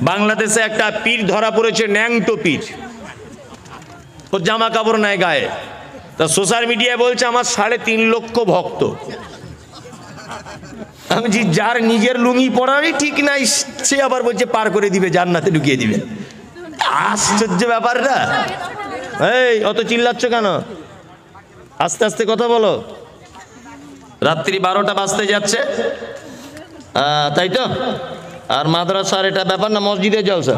বাংলাদেশে একটা পীর ধরা পড়েছে, ন্যাংটো পীর, ওর জামা কাপড় নাই গায়ে। তা সোশ্যাল মিডিয়ায় বলছে আমার 3.5 লক্ষ ভক্ত। আমি যে যার নিজের লুঙ্গি পরারই ঠিক নাই সে আবার বলছে পার করে দিবে, জান্নাতে ঢুকিয়ে দিবে। আশ্চর্য ব্যাপার না? এই অত চিল্লাচ্ছ কেন? আস্তে আস্তে কথা বলো। রাত্রি 12টা বাজতে যাচ্ছে, তাই তো? আর মাদ্রাসার এটা ব্যাপার না, মসজিদে জলসা,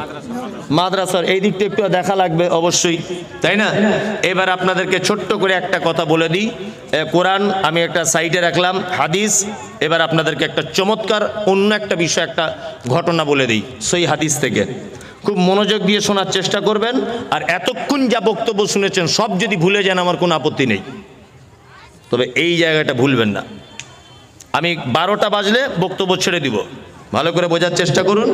মাদ্রাসার এই দিকটা একটু দেখা লাগবে অবশ্যই, তাই না? এবার আপনাদেরকে ছোট্ট করে একটা কথা বলে দিই। কোরআন আমি একটা সাইডে রাখলাম, হাদিস এবার আপনাদেরকে একটা চমৎকার অন্য একটা বিষয়, একটা ঘটনা বলে দিই সেই হাদিস থেকে। খুব মনোযোগ দিয়ে শোনার চেষ্টা করবেন। আর এতক্ষণ যা বক্তব্য শুনেছেন সব যদি ভুলে যান আমার কোনো আপত্তি নেই, তবে এই জায়গাটা ভুলবেন না। আমি 12টা বাজলে বক্তব্য ছেড়ে দিব, ভালো করে বোঝার চেষ্টা করুন।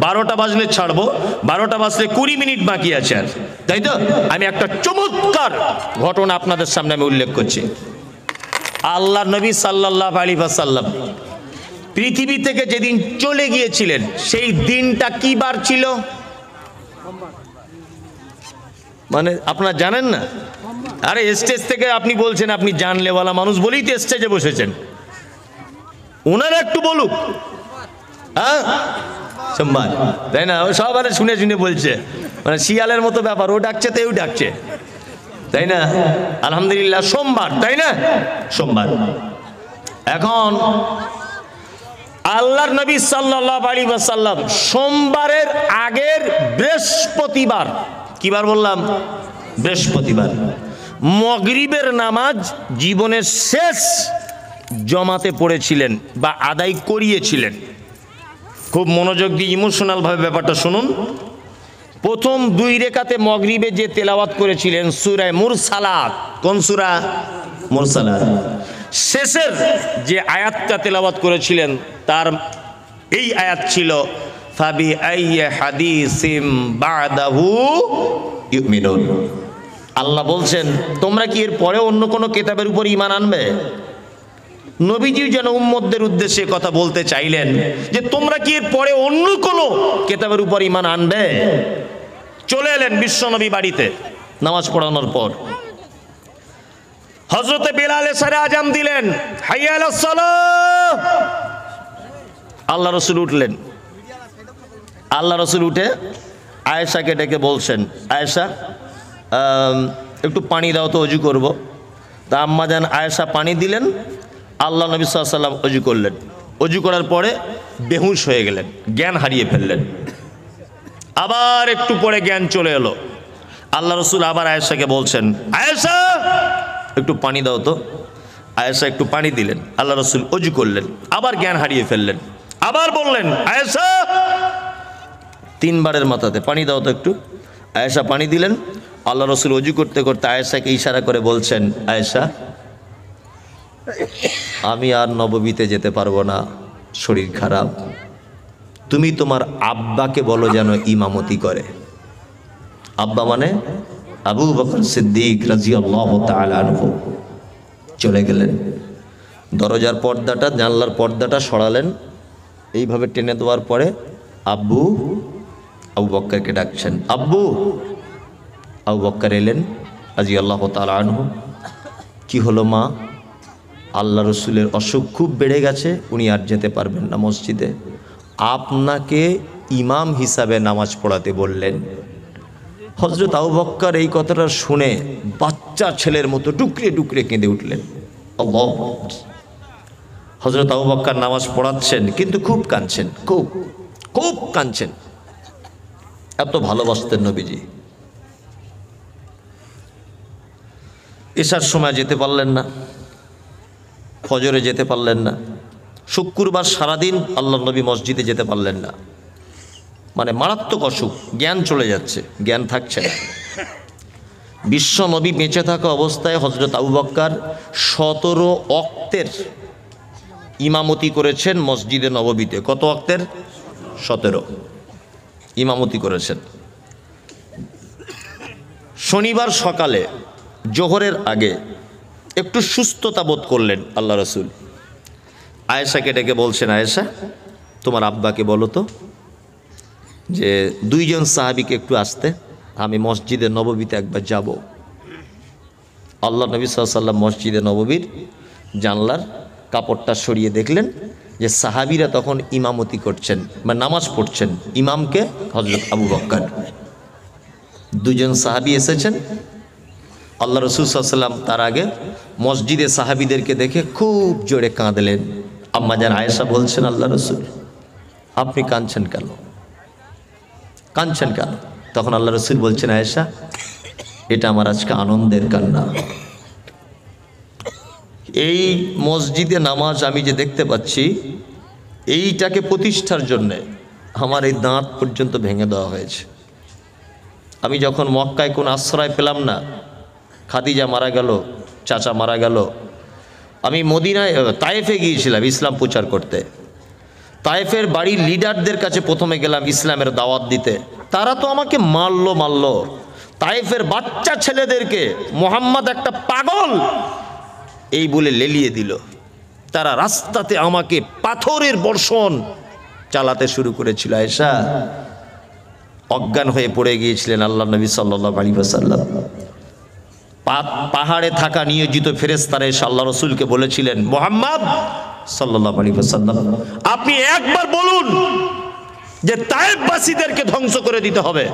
12টা বাজলে ছাড়বো, 12টা বাজলে 20 মিনিট বাকি আছে আর, তাই তো? আমি একটা চমৎকার ঘটনা আপনাদের সামনে আমি উল্লেখ করছি। আল্লাহ নবী সাল্লাল্লাহু আলাইহি ওয়াসাল্লাম পৃথিবী থেকে যেদিন চলে গিয়েছিলেন সেই দিনটা কি বার ছিল? মানে আপনারা জানেন না? আরে স্টেজ থেকে আপনি বলছেন আপনি জানলেওয়ালা মানুষ বলেই তো স্টেজে বসেছেন, ওনারা একটু বলুক। হ্যাঁ, সোমবার, তাই না? ও সবার শুনে শুনে বলছে, মানে শিয়ালের মতো ব্যাপার, ও ডাকছে তো এও ডাকছে, তাই না? আলহামদুলিল্লাহ সোমবার, তাই না? সোমবার। এখন আল্লাহর নবী সাল্লাল্লাহু আলাইহি ওয়াসাল্লাম সোমবারের আগের বৃহস্পতিবার, কিবার বললাম? বৃহস্পতিবার মাগরিবের নামাজ জীবনের শেষ জমাতে পড়েছিলেন বা আদায় করিয়েছিলেন। খুব মনোযোগ দিয়ে ইমোশনাল ভাবে ব্যাপারটা শুনুন। প্রথম 2 রেকাতে মাগরিবে যে তেলাওয়াত করেছিলেন সূরা মুরসালাত, কোন সূরা? মুরসালাত। শেষের যে আয়াতটা তেলাওয়াত করেছিলেন তার এই আয়াত ছিল ফাবি আইয়ি হাদিসিম বাদাহু ইউমিনুন। আল্লাহ বলছেন তোমরা কি এর পরে অন্য কোনো কিতাবের উপর ঈমান আনবে? নবীজি যেন উম্মতদের উদ্দেশ্যে কথা বলতে চাইলেন যে তোমরা কি এর পরে অন্য কোনো কিতাবের উপর ঈমান আনবে? চলে এলেন বিশ্বনবী বাড়িতে নামাজ পড়ানোর পর। হযরতে বেলাল এসে আজান দিলেন, হাইয়া আলাস সালাহ। আল্লাহ রাসূল উঠলেন। আল্লাহ রাসূল উঠে আয়েশাকে ডেকে বলছেন, আয়েশা একটু পানি দাও তো, অজু করব। তা আম্মা জান আয়েশা পানি দিলেন, আল্লাহ নবী সাল্লাল্লাহু আলাইহি ওয়াসাল্লাম অজু করলেন। অজু করার পরে বেহুশ হয়ে গেলেন, জ্ঞান হারিয়ে ফেললেন। আবার একটু পরে জ্ঞান চলে এলো। আল্লাহ রাসূল আবার আয়েশাকে বলছেন, আয়েশা একটু পানি দাও তো। আয়েশা একটু পানি দিলেন, আল্লাহ রাসূল অজু করলেন, আবার জ্ঞান হারিয়ে ফেললেন। আবার বললেন, আয়েশা 3 বারের মাথাতে পানি দাও তো একটু। আয়েশা পানি দিলেন। আল্লাহ রাসূল অজু করতে করতে আয়েশাকে ইশারা করে বলছেন, আয়েশা আমি আর নববীতে যেতে পারবো না, শরীর খারাপ, তুমি তোমার আব্বাকে বলো যেন ইমামতি করে। আব্বা মানে আবু বকর সিদ্দিক রাদিয়াল্লাহু তাআলা আনহু। চলে গেলেন, দরজার পর্দাটা, জানলার পর্দাটা সরালেন, এইভাবে টেনে দেওয়ার পরে আবু বকরকে ডাকছেন, আব্বু। আবু বকর এলেন রাদিয়াল্লাহু তাআলা আনহু। কি হলো মা? আল্লাহ রসুলের অসুখ খুব বেড়ে গেছে, উনি আর যেতে পারবেন না মসজিদে, আপনাকে ইমাম হিসাবে নামাজ পড়াতে বললেন। হযরত আবু বকর এই কথাটা শুনে বাচ্চা ছেলের মতো টুকরে টুকরে কেঁদে উঠলেন। আল্লাহু আকবার। হযরত আবু বকর নামাজ পড়াচ্ছেন কিন্তু খুব কাঁদছেন, খুব খুব কাঁদছেন। এত ভালোবাসতেন নবীজি। এশার সময় যেতে পারলেন না, ফজরে যেতে পারলেন না, শুক্রবার সারাদিন আল্লাহ নবী মসজিদে যেতে পারলেন না। মানে মারাত্মক অসুখ, জ্ঞান চলে যাচ্ছে, জ্ঞান থাকছে না। বিশ্ব নবী বেঁচে থাকা অবস্থায় হযরত আবু বকর 17 ওয়াক্তের ইমামতি করেছেন মসজিদে নববীতে। কত ওয়াক্তের? 17 ইমামতি করেছেন। শনিবার সকালে জোহরের আগে একটু সুস্থতা বোধ করলেন আল্লাহ রাসূল। আয়েশাকে ডেকে বলছেন, আয়েশা তোমার আব্বাকে বলো তো যে দুইজন সাহাবীকে একটু আসতে, আমি মসজিদে নববীতে একবার যাব। আল্লাহ নবী সাল্লাল্লাহু আলাইহি ওয়াসাল্লাম মসজিদে নববীর জানলার কাপড়টা সরিয়ে দেখলেন যে সাহাবীরা তখন ইমামতি করছেন বা নামাজ পড়ছেন। ইমামকে হযরত আবু বকর। দুজন সাহাবী এসেছেন। আল্লাহ রাসূল সাল্লাল্লাহু আলাইহি ওয়াসাল্লাম তার আগে মসজিদে সাহাবীদেরকে দেখে খুব জোরে কাঁদলেন। আম্মা জান আয়েশা বলছেন, আল্লাহ রাসূল আপনি কাঁদছেন কেন, কাঁদছেন কেন? তখন আল্লাহ রাসূল বলছেন, আয়েশা এটা আমার আজকে আনন্দের কান্না। এই মসজিদে নামাজ আমি যে দেখতে পাচ্ছি, এইটাকে প্রতিষ্ঠার জন্যে আমার এই দাঁত পর্যন্ত ভেঙে দেওয়া হয়েছে। আমি যখন মক্কায় কোনো আশ্রয় পেলাম না, খাদিজা মারা গেল, চাচা মারা গেল, আমি মদিনায় তায়েফে গিয়েছিলাম ইসলাম প্রচার করতে। তায়েফের বাড়ির লিডারদের কাছে প্রথমে গেলাম ইসলামের দাওয়াত দিতে। তারা তো আমাকে মারলো। তায়েফের বাচ্চা ছেলেদেরকে মোহাম্মদ একটা পাগল এই বলে লেলিয়ে দিল। তারা রাস্তাতে আমাকে পাথরের বর্ষণ চালাতে শুরু করেছিল। আয়েশা অজ্ঞান হয়ে পড়ে গিয়েছিলেন আল্লাহ নবী সাল্লাল্লাহু আলাইহি ওয়াসাল্লাম। পাহাড়ে থাকা নিয়োজিত ফেরেশতারা এসে আল্লাহ রাসূলকে বলেছিলেন, মুহাম্মদ সাল্লাল্লাহু আলাইহি ওয়াসাল্লাম আপনি একবার বলুন যে তায়েফবাসীদেরকে ধ্বংস করে দিতে হবে।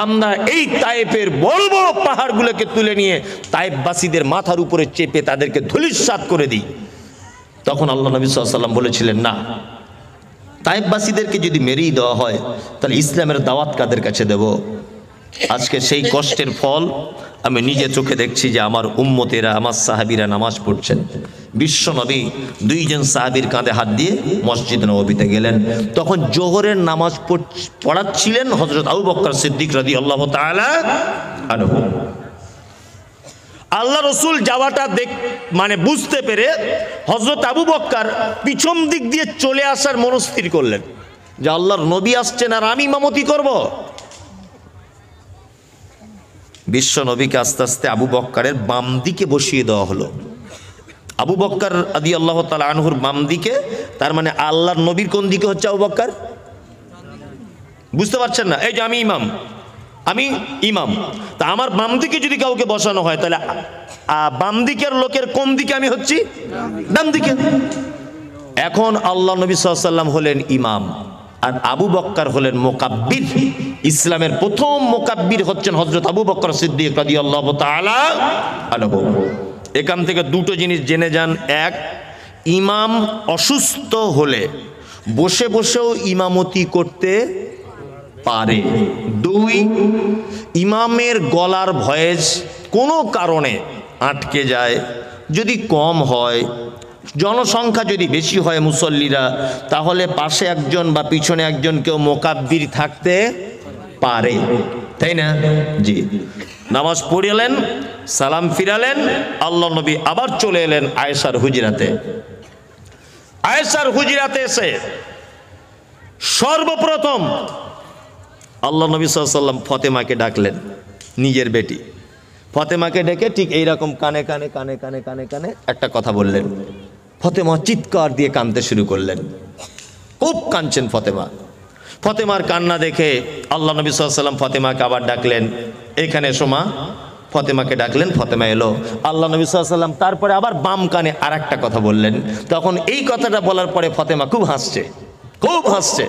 আমরা এই তায়েফের বড় বড় পাহাড়গুলোকে তুলে নিয়ে তায়েফবাসীদের মাথার উপরে চেপে তাদেরকে ধূলিসাৎ করে দিই। তখন আল্লাহ নবী সাল্লাল্লাহু আলাইহি ওয়াসাল্লাম বলেছিলেন, না, তায়েফবাসীদেরকে যদি মেরেই দেওয়া হয় তাহলে ইসলামের দাওয়াত কাদের কাছে দেব? আজকে সেই কষ্টের ফল আমি নিজে চোখে দেখছি যে আমার উম্মতেরা, আমার সাহাবীরা নামাজ পড়ছেন। বিশ্ব নবী দুইজন সাহাবীর কাঁধে হাত দিয়ে মসজিদ নববীতে গেলেন। তখন জোহরের নামাজ পড়াচ্ছিলেন হযরত আবু বকর সিদ্দিক রাদিয়াল্লাহু তাআলা আনহু। আল্লাহ রসুল যাওয়াটা বুঝতে পেরে হযরত আবু বকর পিছন দিক দিয়ে চলে আসার মনস্থির করলেন যে আল্লাহর নবী আসছেন আর আমি ইমামতি করব। বিশ্ব নবীকে আস্তে আস্তে আবু বকরের বাম দিকে বসিয়ে দেওয়া হলো। আবু বকর রাদিয়াল্লাহু তাআলা আনহুর বাম দিকে, তার মানে আল্লাহর নবীর কোন দিকে হচ্ছে আবু বকর? বুঝতে পারছেন না? এই যে আমি ইমাম, তা আমার বাম দিকে যদি কাউকে বসানো হয় তাহলে বাম দিকের লোকের কোন দিকে আমি হচ্ছি? ডান দিকে। এখন আল্লাহ নবী সাল্লাল্লাহু আলাইহি ওয়াসাল্লাম হলেন ইমাম আর আবু বকর হলেন মুকাব্বির। ইসলামের প্রথম মুকাব্বির হচ্ছেন হযরত আবু বকর সিদ্দিক রাদিয়াল্লাহু তাআলা আনহু। এখান থেকে দুটো জিনিস জেনে যান। এক, ইমাম অসুস্থ হলে বসে বসেও ইমামতি করতে পারে। দুই, ইমামের গলার ভয়েস কোনো কারণে আটকে যায়, যদি কম হয়, জনসংখ্যা যদি বেশি হয় মুসল্লিরা, তাহলে পাশে একজন বা পিছনে একজন কেউ মুকাব্বির থাকতে পারে, তাই না? জি। নামাজ পড়লেন, সালাম ফিরালেন, আল্লাহ নবী আবার চলে এলেন আয়েশার হুজরাতে। আয়েশার হুজরাতে এসে সর্বপ্রথম আল্লাহ নবী সাল্লাল্লাহু আলাইহি ওয়াসাল্লাম ফাতেমাকে ডাকলেন, নিজের বেটি ফাতেমাকে ডেকে ঠিক এইরকম কানে কানে কানে কানে কানে কানে একটা কথা বললেন। ফাতেমা চিৎকার দিয়ে কাঁদতে শুরু করলেন, খুব কাঁদছেন ফাতেমা। ফাতেমার কান্না দেখে আল্লাহ নবী সাল্লাল্লাহু আলাইহি ওয়াসাল্লাম ফাতেমাকে আবার ডাকলেন, এখানে এসো মা। ফাতেমাকে ডাকলেন, ফাতেমা এলো। আল্লাহ নবী সাল্লাল্লাহু আলাইহি ওয়াসাল্লাম তারপরে আবার বাম কানে আর একটা কথা বললেন। তখন এই কথাটা বলার পরে ফাতেমা খুব হাসছে।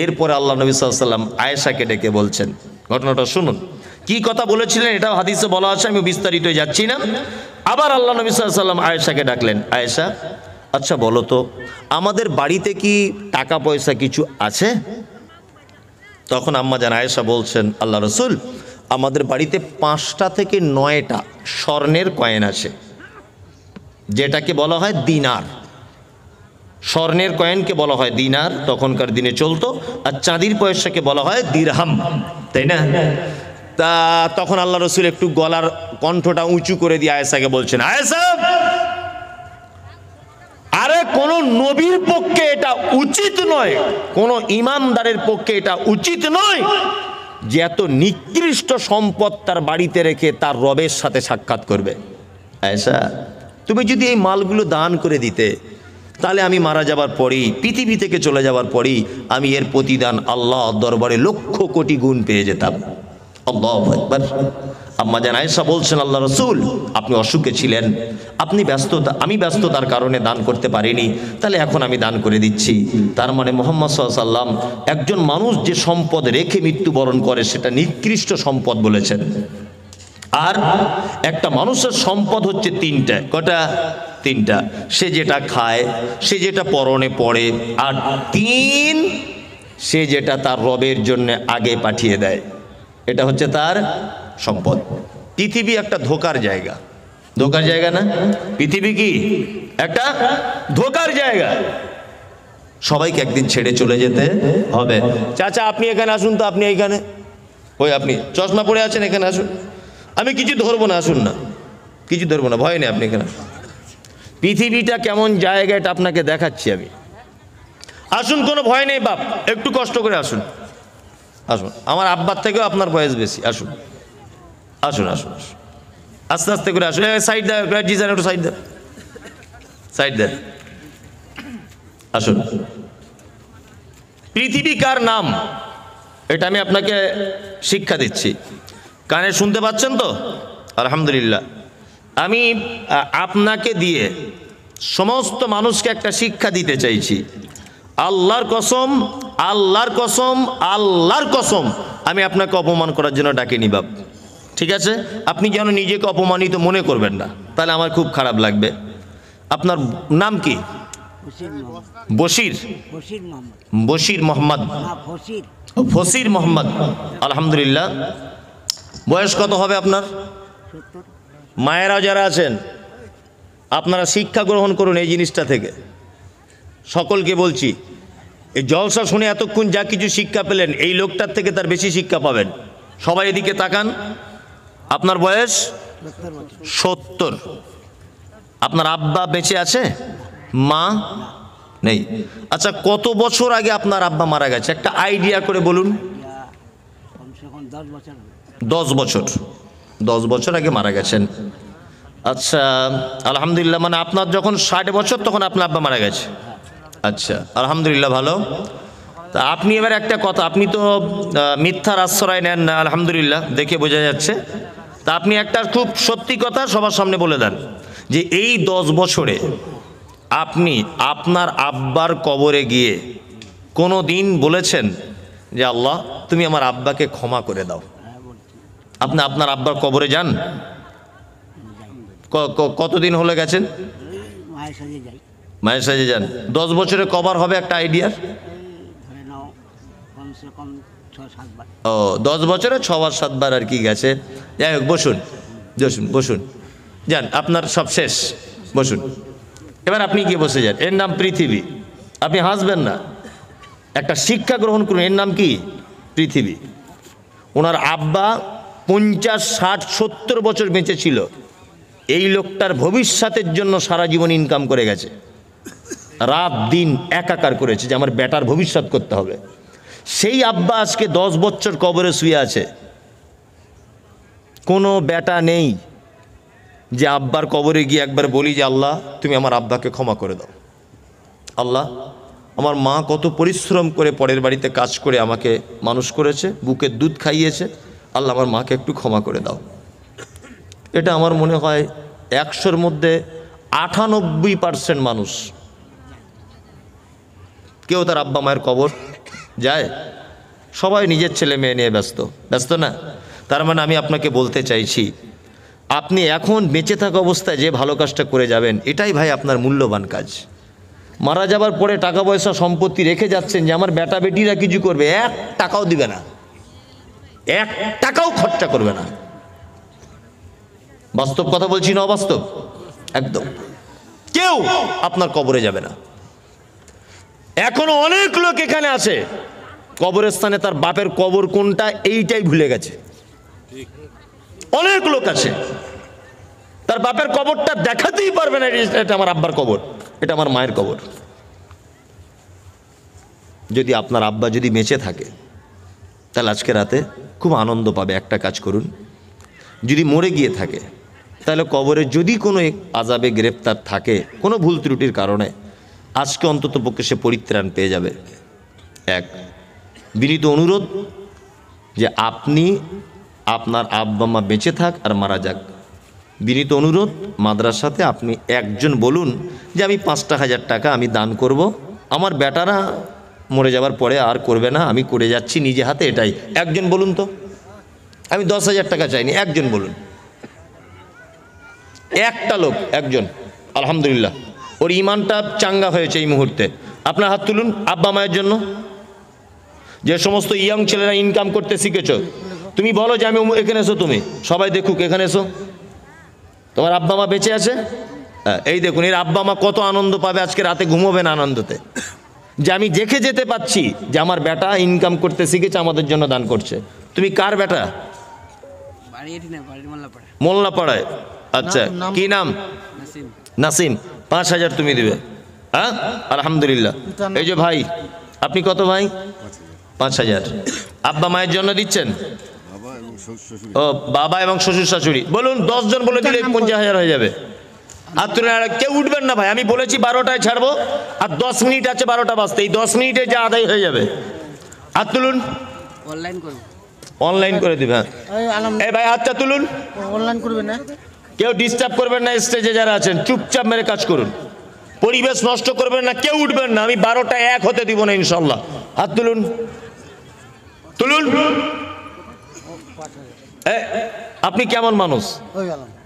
এরপরে আল্লাহ নবী সাল্লাল্লাহু আলাইহি ওয়াসাল্লাম আয়েশাকে ডেকে বলছেন, ঘটনাটা শুনুন। কি কথা বলেছিলেন এটাও হাদিসে বলা আছে, আমি বিস্তারিত যাচ্ছি না। আবার আল্লাহ নবী সাল্লাল্লাহু আলাইহি ওয়াসাল্লাম আয়েশাকে ডাকলেন, আয়েশা আচ্ছা বলো তো আমাদের বাড়িতে কি টাকা পয়সা কিছু আছে? তখন আম্মা জান আয়েশা বলছেন, আল্লাহ রসুল আমাদের বাড়িতে 5টা থেকে 9টা স্বর্ণের কয়েন আছে, যেটাকে বলা হয় দিনার। স্বর্ণের কয়েনকে বলা হয় দিনার, তখনকার দিনে চলতো। আর চাঁদির পয়সাকে বলা হয় দিরহাম, তাই না? তা তখন আল্লাহ রসুল একটু গলার কণ্ঠটা উঁচু করে দিয়ে আয়েশাকে বলছেন, আয়েশা আরে কোন নবীর পক্ষে এটা উচিত নয়, কোন ইমানদারের পক্ষে এটা উচিত নয় যে এত নিকৃষ্ট সম্পদ তার বাড়িতে রেখে তার রবের সাথে সাক্ষাৎ করবে। আয়েশা তুমি যদি এই মালগুলো দান করে দিতে তাহলে আমি মারা যাবার পরেই, পৃথিবী থেকে চলে যাবার পরেই আমি এর প্রতিদান আল্লাহ দরবারে লক্ষ কোটি গুণ পেয়ে যেতাম। আল্লাহু আকবার। আম্মা জান আয়েশা বলছেন, আল্লাহ রসুল আপনি অসুখে ছিলেন, আপনি ব্যস্ততা, আমি ব্যস্ততার কারণে দান করতে পারিনি, তাহলে এখন আমি দান করে দিচ্ছি। তার মানে মুহাম্মদ সাল্লাল্লাহু আলাইহি ওয়াসাল্লাম একজন মানুষ যে সম্পদ রেখে মৃত্যুবরণ করে সেটা নিকৃষ্ট সম্পদ বলেছেন। আর একটা মানুষের সম্পদ হচ্ছে তিনটা। কটা? তিনটা। সে যেটা খায়, সে যেটা পরনে পড়ে, আর তিন, সে যেটা তার রবের জন্য আগে পাঠিয়ে দেয়, এটা হচ্ছে তার সম্পদ। পৃথিবী একটা ধোকার জায়গা। ধোকার জায়গা না? পৃথিবী কি একটা ধোকার জায়গা। সবাইকে একদিন ছেড়ে চলে যেতে হবে। চাচা আপনি এখানে আসুন তো, আপনি এইখানে, ওই আপনি চশমা পরে আছেন, এখানে আসুন। আমি কিছু ধরবো না, আসুন না, কিছু ধরবো না, ভয় নেই, আপনি এখানে। পৃথিবীটা কেমন জায়গা এটা আপনাকে দেখাচ্ছি আমি। আসুন, কোনো ভয় নেই বাপ, একটু কষ্ট করে আসুন, আসুন। আমার আব্বার থেকেও আপনার বয়স বেশি, আসুন আসুন আসুন আসুন, আস্তে আস্তে করে আসুন। সাইড দেয়, ডিজাইন একটু সাইড দেয়, সাইড দেয়, আসুন। পৃথিবী কার নাম এটা আমি আপনাকে শিক্ষা দিচ্ছি, কানে শুনতে পাচ্ছেন তো? আলহামদুলিল্লাহ। আমি আপনাকে দিয়ে সমস্ত মানুষকে একটা শিক্ষা দিতে চাইছি। আল্লাহর কসম, আল্লাহর কসম, আল্লাহর কসম, আমি আপনাকে অপমান করার জন্য ডাকিনি বাপ, ঠিক আছে? আপনি যেন নিজেকে অপমানিত মনে করবেন না, তাহলে আমার খুব খারাপ লাগবে। আপনার নাম কি? বশির? বশির মোহাম্মদ? ফসির মোহাম্মদ। আলহামদুলিল্লাহ। বয়স কত হবে আপনার? মায়েরা যারা আছেন আপনারা শিক্ষা গ্রহণ করুন এই জিনিসটা থেকে। সকলকে বলছি, এই জলসা শুনে এতক্ষণ যা কিছু শিক্ষা পেলেন, এই লোকটার থেকে তার বেশি শিক্ষা পাবেন। সবাই এদিকে তাকান। আপনার বয়স 70। আপনার আব্বা বেঁচে আছে? মা নেই? আচ্ছা, কত বছর আগে আপনার আব্বা মারা গেছে? একটা আইডিয়া করে বলুন। 10 বছর। 10 বছর আগে মারা গেছেন। আচ্ছা, আলহামদুলিল্লাহ। মানে আপনার যখন 60 বছর তখন আপনার আব্বা মারা গেছে। আচ্ছা, আলহামদুলিল্লাহ, ভালো। তা আপনি এবার একটা কথা, আপনি তো মিথ্যার আশ্রয় নেন না, আলহামদুলিল্লাহ, দেখে বোঝা যাচ্ছে। তা আপনি একটা খুব সত্যি কথা সবার সামনে বলে দেন যে এই 10 বছরে আপনি আপনার আব্বার কবরে গিয়ে কোনো দিন বলেছেন যে আল্লাহ তুমি আমার আব্বাকে ক্ষমা করে দাও? আপনি আপনার আব্বার কবরে যান? কতদিন হলে গেছেন? মায়ের সাথে যান। 10 বছরে কবার হবে একটা আইডিয়ার? ও, 10 বছরে 6-7 বার আর কি গেছে। যাই হোক, বসুন বসুন বসুন, যান, আপনার সব শেষ, বসুন। এবার আপনি গিয়ে বসে যান। এর নাম পৃথিবী। আপনি হাসবেন না, একটা শিক্ষা গ্রহণ করুন। এর নাম কি? পৃথিবী। ওনার আব্বা 50, 60, 70 বছর বেঁচে ছিল। এই লোকটার ভবিষ্যতের জন্য সারা জীবন ইনকাম করে গেছে, রাত দিন একাকার করেছে যে আমার বেটার ভবিষ্যৎ করতে হবে। সেই আব্বা আজকে 10 বছর কবরে শুয়ে আছে। কোনো বেটা নেই যে আব্বার কবরে গিয়ে একবার বলি যে আল্লাহ তুমি আমার আব্বাকে ক্ষমা করে দাও। আল্লাহ, আমার মা কত পরিশ্রম করে পরের বাড়িতে কাজ করে আমাকে মানুষ করেছে, বুকের দুধ খাইয়েছে, আল্লাহ আমার মাকে একটু ক্ষমা করে দাও। এটা আমার মনে হয় 100-র মধ্যে 98% মানুষ। কেউ তার আব্বা মায়ের কবর যায়? সবাই নিজের ছেলে মেয়ে নিয়ে ব্যস্ত, ব্যস্ত না? তার মানে আমি আপনাকে বলতে চাইছি, আপনি এখন বেঁচে থাকা অবস্থায় যে ভালো কাজটা করে যাবেন, এটাই ভাই আপনার মূল্যবান কাজ। মারা যাবার পরে টাকা পয়সা সম্পত্তি রেখে যাচ্ছেন যে আমার বেটা বেটিরা কিছু করবে, 1 টাকাও দিবে না, 1 টাকাও খরচা করবে না। বাস্তব কথা বলছি না অবাস্তব? একদম। কেউ আপনার কবরে যাবে না। এখনো অনেক লোক এখানে আছে কবরস্থানে তার বাপের কবর কোনটা এইটাই ভুলে গেছে। অনেক লোক আছে তার বাপের কবরটা দেখাতেই পারবে না, এটা আমার আব্বার কবর, এটা আমার মায়ের কবর। যদি আপনার আব্বা যদি বেঁচে থাকে তাহলে আজকে রাতে খুব আনন্দ পাবে। একটা কাজ করুন, যদি মরে গিয়ে থাকে তাহলে কবরে যদি কোনো আযাবে গ্রেফতার থাকে কোনো ভুল ত্রুটির কারণে, আজকে অন্তত পক্ষে সে পরিত্রাণ পেয়ে যাবে। এক বিনীত অনুরোধ যে আপনি আপনার আব্বা মা বেঁচে থাক আর মারা যাক, বিনীত অনুরোধ মাদ্রাসাতে আপনি একজন বলুন যে আমি 5,000 টাকা আমি দান করব, আমার বেটারা মরে যাবার পরে আর করবে না, আমি করে যাচ্ছি নিজে হাতে, এটাই একজন বলুন তো। আমি 10,000 টাকা চাইনি, একজন বলুন, একটা লোক, একজন। আলহামদুলিল্লাহ, ওর ইমানটা চাঙ্গা হয়েছে এই মুহূর্তে। আপনার হাত তুলুন আব্বা মায়ের জন্য। যে সমস্ত ইয়াং ছেলেরা ইনকাম করতে শিখেছ, তুমি বলো যে আমি এখানে এসো, তুমি সবাই দেখুক, এখানে এসো, তোমার আব্বা মা বেঁচে আছে। এই দেখুন, এর আব্বা মা কত আনন্দ পাবে, আজকে রাতে ঘুমোবে না আনন্দতে, যে আমি দেখে যেতে পাচ্ছি যে আমার বেটা ইনকাম করতে শিখেছে, আমাদের জন্য দান করছে। তুমি কার বেটা? মোল্লাপাড়ায়। আচ্ছা, কি নাম? নাসিম। 5,000 তুমি দিবে? হ্যাঁ, আলহামদুলিল্লাহ। এই যে ভাই, আপনি কত ভাই? 5,000 আব্বা মায়ের জন্য দিচ্ছেন? ও, বাবা এবং শ্বশুর শাশুড়ি। বলুন 10 জন বলে দিলে 50,000 হয়ে যাবে। আর তুলে কেউ উঠবেন না ভাই, আমি বলেছি 12টায় ছাড়বো, আর 10 মিনিট আছে 12টা বাজতে, এই 10 মিনিটে যা আদায় হয়ে যাবে। হাত তুলুন। অনলাইন করে দিবে। এই ভাই হাতটা তুলুন। অনলাইন করবেন না, কেউ ডিস্টার্ব করবেন না, স্টেজে যারা আছেন চুপচাপ মেরে কাজ করুন, পরিবেশ নষ্ট করবেন না, কেউ উঠবেন না, আমি 12টা 1 হতে দিব না ইনশাল্লাহ। হাত তুলুন, তুলুন। আপনি কেমন মানুষ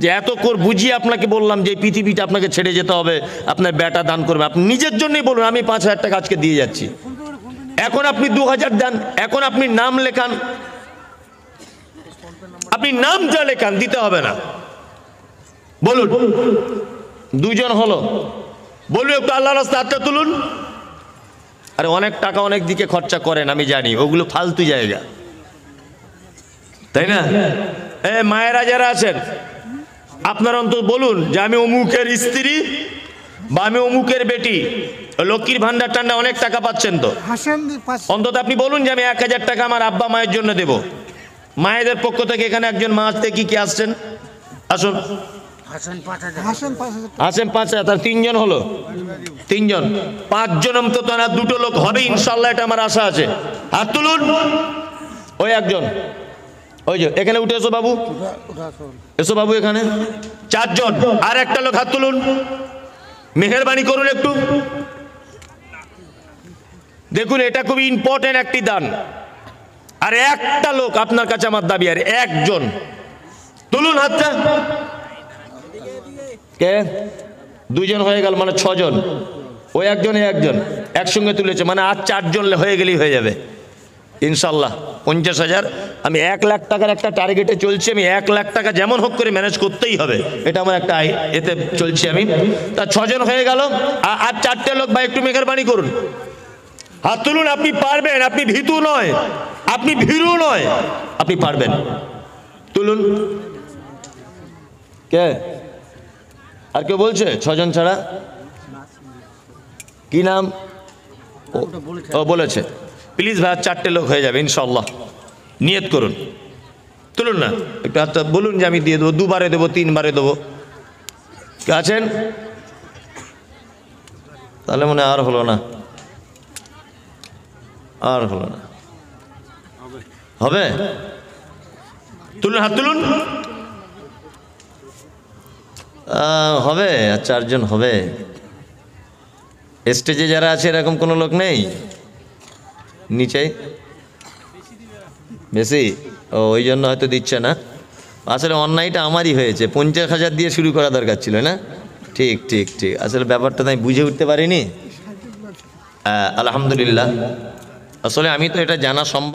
যে এত করে বুঝিয়ে আপনাকে বললাম যে পৃথিবীটা আপনাকে ছেড়ে যেতে হবে, আপনার বেটা দান করবে, আপনি নিজের জন্যই বলুন আমি 5,000 টাকা আজকে দিয়ে যাচ্ছি। এখন আপনি 2,000 দেন, এখন আপনি নাম লেখান, আপনি নাম যা লেখান দিতে হবে না। বলুন, 2 জন হলো, বলুন একটু আল্লাহর রাস্তায় হাতটা তুলুন। আরে অনেক টাকা অনেক দিকে খরচা করেন, আমি জানি, ওগুলো ফালতু জায়গা, তাই না? মায়েরা যারা আছেন, আপনারা অন্তত বলুন যে আমি অমুকের স্ত্রী বা আমি অমুকের বেটি, লক্ষ্মীর ভান্ডার টান্ডা অনেক টাকা পাচ্ছেন তো, অন্তত আপনি বলুন যে আমি 1,000 টাকা আমার আব্বা মায়ের জন্য দেব। মায়েদের পক্ষ থেকে এখানে একজন মা আসতে কি আসছেন? আসুন। আসেন 5,000, তার 3 জন হলো, 3 জন, 5 জন অন্তত না, 2টো লোক হবে ইনশাল্লাহ, এটা আমার আশা আছে। হাত তুলুন। ওই একজন, ওই যে এখানে উঠে এসো বাবু, এসো বাবু এখানে। 4 জন, আর একটা লোক হাত তুলুন, মেহেরবানি করুন একটু। দেখুন এটা খুবই ইম্পর্টেন্ট একটি দান, আর একটা লোক আপনার কাছে আমার দাবি, আর একজন তুলুন হাতটা। কে? 2 জন হয়ে গেল, মানে 6 জন। ওই একজন, এই একজন একসঙ্গে তুলেছে, মানে আর 4 জন হয়ে গেলেই হয়ে যাবে ইনশাল্লাহ। 50,000 আমি 1 লাখ টাকার একটা টার্গেটে চলছি, আমি 1 লাখ টাকা যেমন হোক করে ম্যানেজ করতেই হবে, এটা আমার একটা এতে চলছি আমি। তা 6 জন হয়ে গেল, আর 4টে লোক ভাই একটু মেহেরবানি করুন, হাত তুলুন। আপনি পারবেন, আপনি ভীতু নয়, আপনি ভীরু নয়, আপনি পারবেন, তুলুন। কে? আর কেউ বলছে? 6 জন ছাড়া? কি নাম? ও বলেছে। প্লিজ ভাই 4টে লোক হয়ে যাবে ইনশাল্লাহ, নিয়ত করুন। তুলুন না একটু হাতটা, বলুন যে আমি দিয়ে দেবো, 2 বারে দেবো, 3 বারে দেবো। কে আছেন? তাহলে মনে আর হলো না, আর হলো না, হবে? তুলুন, হাত তুলুন। হবে, আর 4 জন হবে। স্টেজে যারা আছে এরকম কোনো লোক নেই? নিচে বেশি, ও ওই জন্য হয়তো দিচ্ছে না। আসলে অন্যায়টা আমারই হয়েছে, 50,000 দিয়ে শুরু করা দরকার ছিল না? ঠিক ঠিক ঠিক, আসলে ব্যাপারটা আমি বুঝে উঠতে পারিনি। আলহামদুলিল্লাহ, আসলে আমি তো এটা জানা সম্ভব।